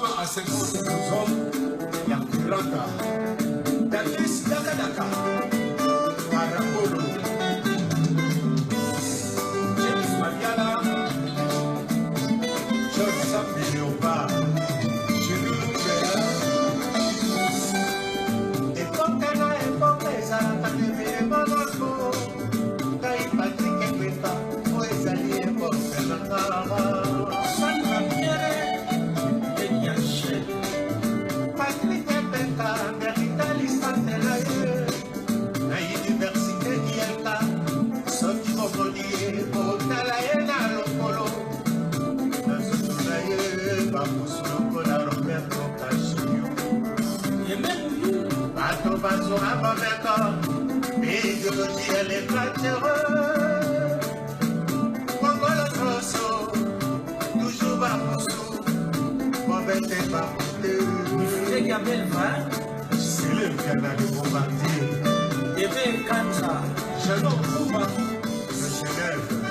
à 50 hommes, il y a Granda, Dakis Dakadaka, Parapolo, James Mariala, John Sam Léopard, Jules Louper, et Pontana et Pompesa, Takemi Monaco, Kai Patrick et Greta, Moïsali et Pompesa. C'est le canal de bombardier. Et bien, Kansa, Jalon Kouma de Genève.